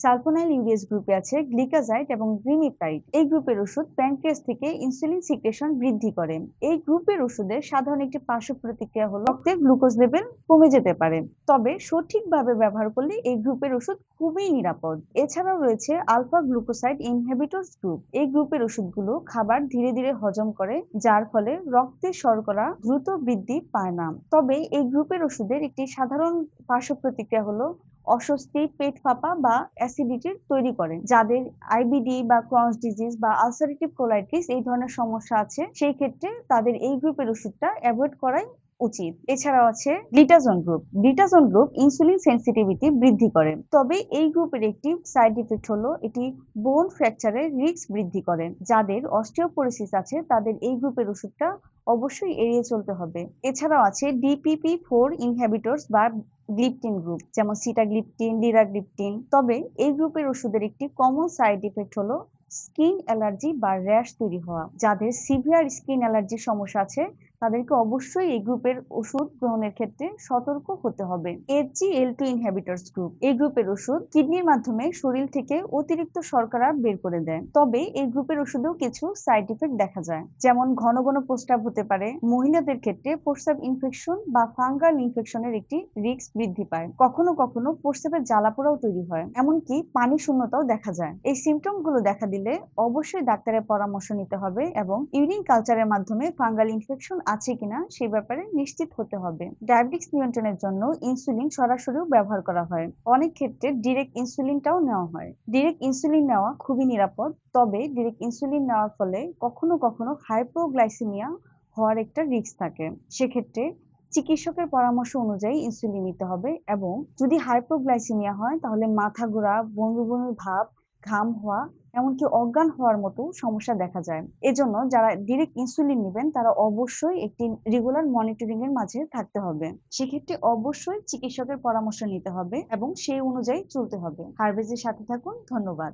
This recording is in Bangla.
সালপোনাইল ইউরিয়াস গ্রুপে আছে গ্লিকাজাইড এবং গ্রিমিপাইড। এই গ্রুপের ওষুধ প্যানক্রিয়াস থেকে ইনসুলিন সিক্রেশন বৃদ্ধি করে। এই গ্রুপের ওষুধের সাধারণ একটি পার্শ্ব প্রতিক্রিয়া হলো রক্তে গ্লুকোজ লেভেল কমে যেতে পারে। তবে সঠিকভাবে ব্যবহার করলে এই গ্রুপের ওষুধ খুবই নিরাপদ। এছাড়াও রয়েছে আলফা গ্লুকোসাইড ইনহিবিটরস গ্রুপ। এই গ্রুপের ওষুধগুলো খাবার ধীরে ধীরে হজম করে, যার ফলে রক্তে শর্করা দ্রুত বৃদ্ধি পায় না। তবে এই গ্রুপের ওষুধের একটি সাধারণ পার্শ্ব প্রতিক্রিয়া হলো অস্বস্তি, পেট ফাঁপা বা অ্যাসিডিটির তৈরি করে। যাদের আইবিডি বা ক্রনস ডিজিজ বা আলসারেটিভ কোলাইটিস এই ধরনের সমস্যা আছে, সেই ক্ষেত্রে তাদের এই গ্রুপের ওষুধটা অ্যাভয়েড করাই উচিত। এছাড়াও আছে গ্লিটাজন গ্রুপ। গ্লিটাজন গ্রুপ ইনসুলিন সেনসিটিভিটি বৃদ্ধি করে। তবে এই গ্রুপের একটি সাইড ইফেক্ট হলো এটি বোন ফ্র্যাকচারের রিস্ক বৃদ্ধি করে। যাদের অস্টিওপোরোসিস আছে তাদের এই গ্রুপের ওষুধটা অবশ্যই এড়িয়ে চলতে হবে। এছাড়াও আছে DPP-4 ইনহিবিটরস বা গ্লিপটিন গ্রুপ, যেমন সিটাগ্লিপটিন, লিরাগ্লিপটিন। তবে এই গ্রুপের ওষুধের একটি কমন সাইড ইফেক্ট হলো স্কিন অ্যালার্জি বা র্যাশ তৈরি হওয়া। যাদের সিভিয়ার স্কিন অ্যালার্জির সমস্যা আছে তাদেরকে অবশ্যই এই গ্রুপের ওষুধ গ্রহণের ক্ষেত্রে সতর্ক হতে হবে। SGLT ইনহিবিটরস গ্রুপ, এই গ্রুপের ওষুধ কিডনির মাধ্যমে শরীর থেকে অতিরিক্ত শর্করা বের করে দেয়। তবে এই গ্রুপের ওষুধেও কিছু সাইড ইফেক্ট দেখা যায়, যেমন ঘন ঘন প্রস্রাব হতে পারে। মহিলাদের ক্ষেত্রে প্রস্রাব ইনফেকশন বা ফাঙ্গাল ইনফেকশনের একটি রিস্ক বৃদ্ধি পায়। কখনো কখনো প্রস্রাবের জ্বালাপোড়াও তৈরি হয়, এমনকি পানি শূন্যতাও দেখা যায়। এই সিমটম গুলো দেখা দিলে অবশ্যই ডাক্তারের পরামর্শ নিতে হবে এবং ইউরিন কালচারের মাধ্যমে ফাঙ্গাল ইনফেকশন আছে কিনা সেই ব্যাপারে নিশ্চিত হতে হবে। ডায়াবেটিস নিয়ন্ত্রণের জন্য ইনসুলিন সরাসরিও ব্যবহার করা হয়। অনেক ক্ষেত্রে ডিরেক্ট ইনসুলিনটাও নেওয়া হয়। ডিরেক্ট ইনসুলিন নেওয়া খুবই নিরাপদ। তবে ডিরেক্ট ইনসুলিন নেওয়ার ফলে কখনো কখনো হাইপোগ্লাইসেমিয়া হওয়ার একটা রিস্ক থাকে। সেক্ষেত্রে চিকিৎসকের পরামর্শ অনুযায়ী ইনসুলিন নিতে হবে। এবং যদি হাইপোগ্লাইসেমিয়া হয় তাহলে মাথা ঘোরা, বমি বমি ভাব, ঘাম হওয়া, এমনকি অজ্ঞান হওয়ার মতো সমস্যা দেখা যায়। এজন্য যারা ডিরেক্ট ইনসুলিন নেবেন তারা অবশ্যই একটি রেগুলার মনিটরিং এর মাঝে থাকতে হবে। সেক্ষেত্রে অবশ্যই চিকিৎসকের পরামর্শ নিতে হবে এবং সেই অনুযায়ী চলতে হবে। হারভেজের সাথে থাকুন। ধন্যবাদ।